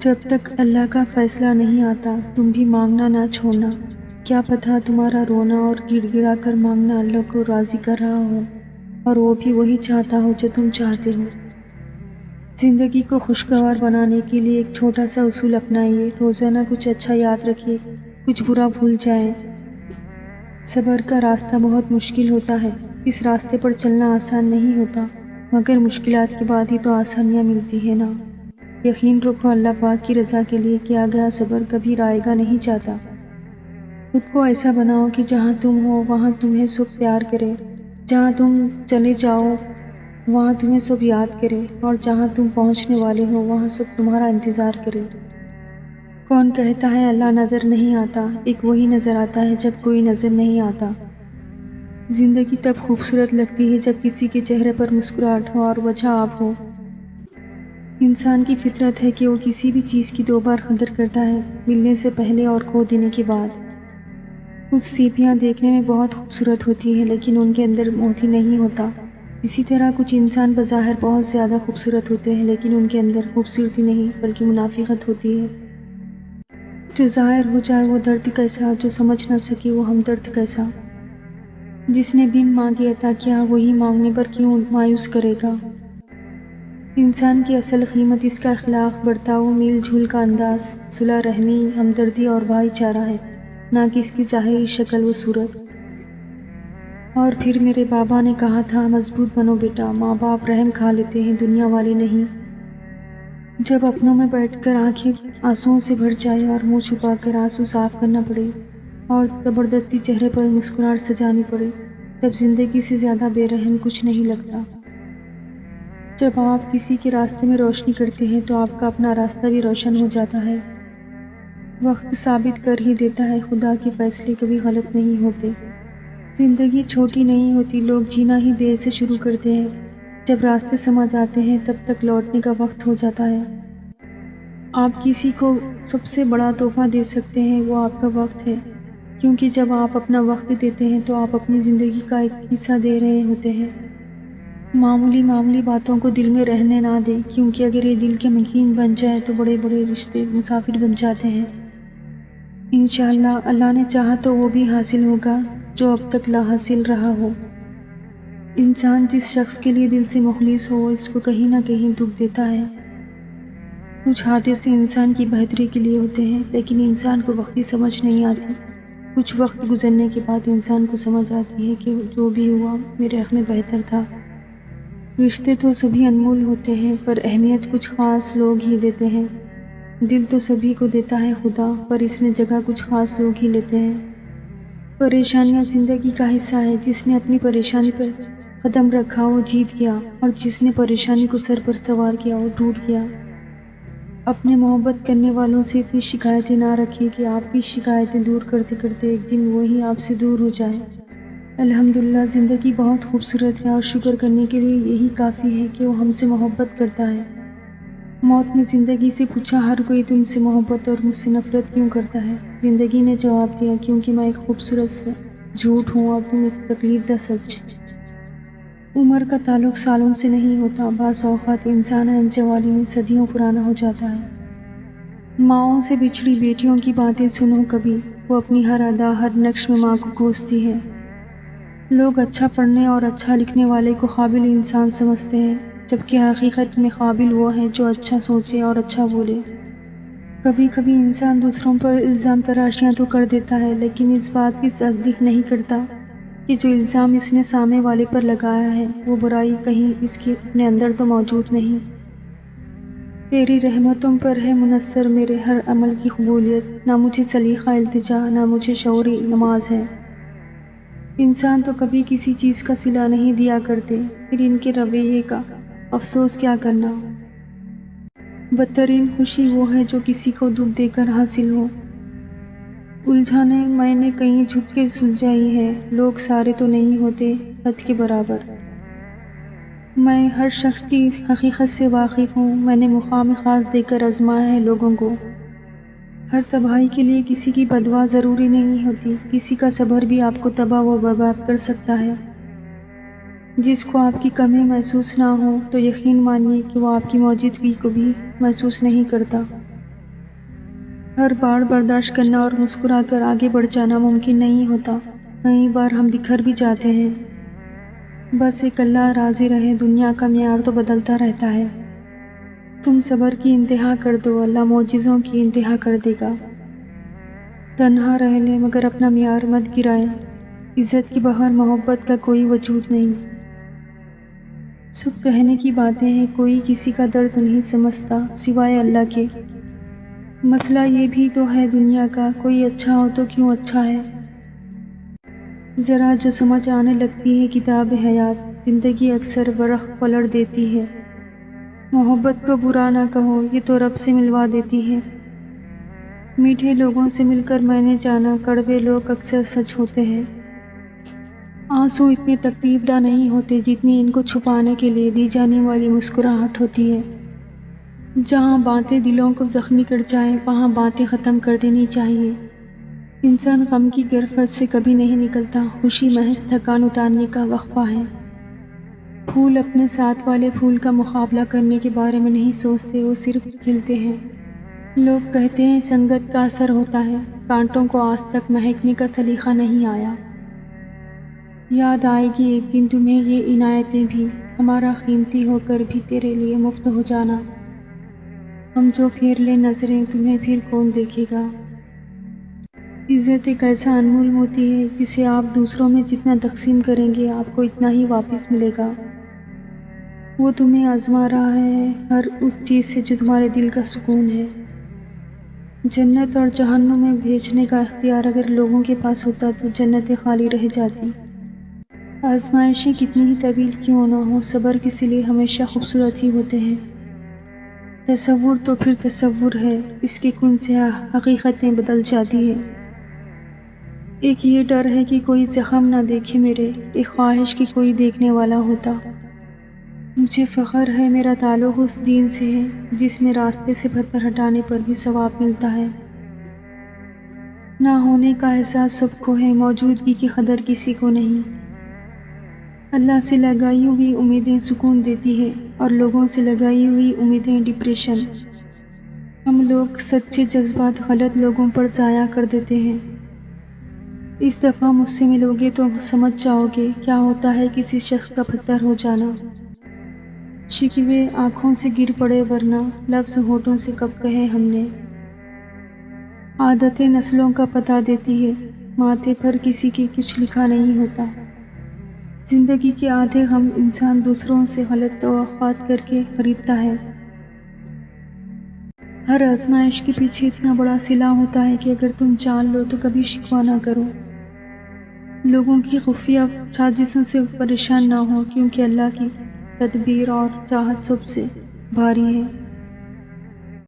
جب تک اللہ کا فیصلہ نہیں آتا تم بھی مانگنا نہ چھوڑنا، کیا پتہ تمہارا رونا اور گڑ گڑا کر مانگنا اللہ کو راضی کر رہا ہو اور وہ بھی وہی چاہتا ہو جو تم چاہتے ہو۔ زندگی کو خوشگوار بنانے کے لیے ایک چھوٹا سا اصول اپنائیے، روزانہ کچھ اچھا یاد رکھیے، کچھ برا بھول جائیں۔ صبر کا راستہ بہت مشکل ہوتا ہے، اس راستے پر چلنا آسان نہیں ہوتا، مگر مشکلات کے بعد ہی تو آسانیاں ملتی ہیں نا۔ یقین رکھو اللہ پاک کی رضا کے لیے کیا گیا صبر کبھی رائے گا نہیں چاہتا۔ خود کو ایسا بناؤ کہ جہاں تم ہو وہاں تمہیں سب پیار کرے، جہاں تم چلے جاؤ وہاں تمہیں سب یاد کرے، اور جہاں تم پہنچنے والے ہو وہاں سب تمہارا انتظار کرے۔ کون کہتا ہے اللہ نظر نہیں آتا؟ ایک وہی نظر آتا ہے جب کوئی نظر نہیں آتا۔ زندگی تب خوبصورت لگتی ہے جب کسی کے چہرے پر مسکراہٹ ہو اور وجہ آپ ہو۔ انسان کی فطرت ہے کہ وہ کسی بھی چیز کی 2 بار قدر کرتا ہے، ملنے سے پہلے اور کھو دینے کے بعد۔ کچھ سیپیاں دیکھنے میں بہت خوبصورت ہوتی ہیں لیکن ان کے اندر موتی نہیں ہوتا۔ اسی طرح کچھ انسان بظاہر بہت زیادہ خوبصورت ہوتے ہیں لیکن ان کے اندر خوبصورتی نہیں بلکہ منافقت ہوتی ہے۔ جو ظاہر ہو جائے وہ درد کیسا، جو سمجھ نہ سکے وہ ہمدرد کیسا۔ جس نے بن مانگے عطا کیا وہی مانگنے پر کیوں مایوس کرے گا۔ انسان کی اصل قیمت اس کا اخلاق، برتاؤ، میل جھول کا انداز، صلح رحمی، ہمدردی اور بھائی چارہ ہے، نہ کہ اس کی ظاہری شکل و صورت۔ اور پھر میرے بابا نے کہا تھا مضبوط بنو بیٹا، ماں باپ رحم کھا لیتے ہیں دنیا والے نہیں۔ جب اپنوں میں بیٹھ کر آنکھیں آنسوؤں سے بھر جائے اور منہ چھپا کر آنسو صاف کرنا پڑے اور زبردستی چہرے پر مسکراہٹ سجانی پڑے، تب زندگی سے زیادہ بے رحم کچھ نہیں لگتا۔ جب آپ کسی کے راستے میں روشنی کرتے ہیں تو آپ کا اپنا راستہ بھی روشن ہو جاتا ہے۔ وقت ثابت کر ہی دیتا ہے خدا کے فیصلے کبھی غلط نہیں ہوتے۔ زندگی چھوٹی نہیں ہوتی، لوگ جینا ہی دیر سے شروع کرتے ہیں، جب راستے سمجھ آتے ہیں تب تک لوٹنے کا وقت ہو جاتا ہے۔ آپ کسی کو سب سے بڑا تحفہ دے سکتے ہیں، وہ آپ کا وقت ہے، کیونکہ جب آپ اپنا وقت دیتے ہیں تو آپ اپنی زندگی کا ایک حصہ دے رہے ہوتے ہیں۔ معمولی باتوں کو دل میں رہنے نہ دیں، کیونکہ اگر یہ دل کے مکین بن جائے تو بڑے بڑے رشتے مسافر بن جاتے ہیں۔ انشاءاللہ اللہ نے چاہا تو وہ بھی حاصل ہوگا جو اب تک لا حاصل رہا ہو۔ انسان جس شخص کے لیے دل سے مخلص ہو وہ اس کو کہیں نہ کہیں دکھ دیتا ہے۔ کچھ حادثے انسان کی بہتری کے لیے ہوتے ہیں لیکن انسان کو وقتی سمجھ نہیں آتی۔ کچھ وقت گزرنے کے بعد انسان کو سمجھ آتی ہے کہ جو بھی ہوا میرے حق میں بہتر تھا۔ رشتے تو سبھی انمول ہوتے ہیں پر اہمیت کچھ خاص لوگ ہی دیتے ہیں۔ دل تو سبھی کو دیتا ہے خدا، پر اس میں جگہ کچھ خاص لوگ ہی لیتے ہیں۔ پریشانیاں زندگی کا حصہ ہے، جس نے اپنی پریشانی پر قدم رکھا وہ جیت گیا، اور جس نے پریشانی کو سر پر سوار کیا وہ ٹوٹ گیا۔ اپنے محبت کرنے والوں سے اتنی شکایتیں نہ رکھیں کہ آپ کی شکایتیں دور کرتے کرتے ایک دن وہی آپ سے دور ہو جائے۔ الحمدللہ زندگی بہت خوبصورت ہے اور شکر کرنے کے لیے یہی کافی ہے کہ وہ ہم سے محبت کرتا ہے۔ موت نے زندگی سے پوچھا ہر کوئی تم سے محبت اور مجھ سے نفرت کیوں کرتا ہے؟ زندگی نے جواب دیا کیونکہ میں ایک خوبصورت جھوٹ ہوں اور تم ایک تکلیف دہ سچ۔ عمر کا تعلق سالوں سے نہیں ہوتا، بعض اوقات انسان جوانی میں صدیوں پرانا ہو جاتا ہے۔ ماؤں سے بچھڑی بیٹیوں کی باتیں سنو کبھی، وہ اپنی ہر ادا ہر نقش میں ماں کو کوستی ہے۔ لوگ اچھا پڑھنے اور اچھا لکھنے والے کو قابل انسان سمجھتے ہیں، جبکہ حقیقت میں قابل وہ ہے جو اچھا سوچے اور اچھا بولے۔ کبھی کبھی انسان دوسروں پر الزام تراشیاں تو کر دیتا ہے لیکن اس بات کی تصدیق نہیں کرتا کہ جو الزام اس نے سامنے والے پر لگایا ہے وہ برائی کہیں اس کے اپنے اندر تو موجود نہیں۔ تیری رحمتوں پر ہے منحصر میرے ہر عمل کی قبولیت، نہ مجھے سلیقہ التجا نہ مجھے شعور نماز ہے۔ انسان تو کبھی کسی چیز کا صلہ نہیں دیا کرتے، پھر ان کے رویے کا افسوس کیا کرنا۔ بدترین خوشی وہ ہے جو کسی کو دکھ دے کر حاصل ہو۔ الجھنیں میں نے کہیں جھک کے سلجھائی ہے، لوگ سارے تو نہیں ہوتے حد کے برابر۔ میں ہر شخص کی حقیقت سے واقف ہوں، میں نے مقام خاص دے کر آزمایا ہے لوگوں کو۔ ہر تباہی کے لیے کسی کی بددعا ضروری نہیں ہوتی، کسی کا صبر بھی آپ کو تباہ و برباد کر سکتا ہے۔ جس کو آپ کی کمی محسوس نہ ہو تو یقین مانیے کہ وہ آپ کی موجودگی کو بھی محسوس نہیں کرتا۔ ہر بار برداشت کرنا اور مسکرا کر آگے بڑھ جانا ممکن نہیں ہوتا۔ کئی بار ہم بکھر بھی جاتے ہیں۔ بس ایک اللہ راضی رہے، دنیا کا معیار تو بدلتا رہتا ہے۔ تم صبر کی انتہا کر دو، اللہ معجزوں کی انتہا کر دے گا۔ تنہا رہ لے مگر اپنا معیار مت گرائے، عزت کی بغیر محبت کا کوئی وجود نہیں۔ سب کہنے کی باتیں ہیں، کوئی کسی کا درد نہیں سمجھتا سوائے اللہ کے۔ مسئلہ یہ بھی تو ہے دنیا کا، کوئی اچھا ہو تو کیوں اچھا ہے۔ ذرا جو سمجھ آنے لگتی ہے کتاب حیات، زندگی اکثر ورق پلٹ دیتی ہے۔ محبت کو برا نہ کہو، یہ تو رب سے ملوا دیتی ہے۔ میٹھے لوگوں سے مل کر میں نے جانا، کڑوے لوگ اکثر سچ ہوتے ہیں۔ آنسو اتنے تکلیف دہ نہیں ہوتے جتنی ان کو چھپانے کے لیے دی جانے والی مسکراہٹ ہوتی ہے۔ جہاں باتیں دلوں کو زخمی کر جائیں وہاں باتیں ختم کر دینی چاہیے۔ انسان غم کی گرفت سے کبھی نہیں نکلتا، خوشی محض تھکان اتارنے کا وقفہ ہے۔ پھول اپنے ساتھ والے پھول کا مقابلہ کرنے کے بارے میں نہیں سوچتے، وہ صرف کھلتے ہیں۔ لوگ کہتے ہیں سنگت کا اثر ہوتا ہے، کانٹوں کو آج تک مہکنے کا سلیقہ نہیں آیا۔ یاد آئے گی ایک دن تمہیں یہ عنایتیں بھی، ہمارا قیمتی ہو کر بھی تیرے لیے مفت ہو جانا۔ ہم جو پھیر لیں نظریں، تمہیں پھر کون دیکھے گا۔ عزت ایک ایسا انمول موتی ہے جسے آپ دوسروں میں جتنا تقسیم کریں گے آپ کو اتنا ہی واپس ملے گا۔ وہ تمہیں آزما رہا ہے ہر اس چیز سے جو تمہارے دل کا سکون ہے۔ جنت اور جہنم میں بھیجنے کا اختیار اگر لوگوں کے پاس ہوتا تو جنتیں خالی رہ جاتی۔ آزمائشیں کتنی ہی طویل کیوں نہ ہو، صبر کے صلے ہمیشہ خوبصورت ہی ہوتے ہیں۔ تصور تو پھر تصور ہے، اس کے کن سے حقیقتیں بدل جاتی ہیں۔ ایک یہ ڈر ہے کہ کوئی زخم نہ دیکھے میرے، ایک خواہش کہ کوئی دیکھنے والا ہوتا۔ مجھے فخر ہے میرا تعلق اس دین سے ہے جس میں راستے سے پتھر ہٹانے پر بھی ثواب ملتا ہے۔ نہ ہونے کا احساس سب کو ہے، موجودگی کی قدر کسی کو نہیں۔ اللہ سے لگائی ہوئی امیدیں سکون دیتی ہے اور لوگوں سے لگائی ہوئی امیدیں ڈپریشن۔ ہم لوگ سچے جذبات غلط لوگوں پر ضائع کر دیتے ہیں۔ اس دفعہ مجھ سے ملو گے تو سمجھ جاؤ گے کیا ہوتا ہے کسی شخص کا پتھر ہو جانا۔ شکوے آنکھوں سے گر پڑے ورنہ لفظ ہونٹوں سے کب کہے ہم نے۔ عادتیں نسلوں کا پتہ دیتی ہے، ماتھے پر کسی کے کچھ لکھا نہیں ہوتا۔ زندگی کے آدھے غم انسان دوسروں سے غلط توقعات کر کے خریدتا ہے۔ ہر آزمائش کے پیچھے اتنا بڑا صلہ ہوتا ہے کہ اگر تم جان لو تو کبھی شکوہ نہ کرو۔ لوگوں کی خفیہ سازشوں سے پریشان نہ ہو، کیونکہ اللہ کی تدبیر اور چاہت سب سے بھاری ہے۔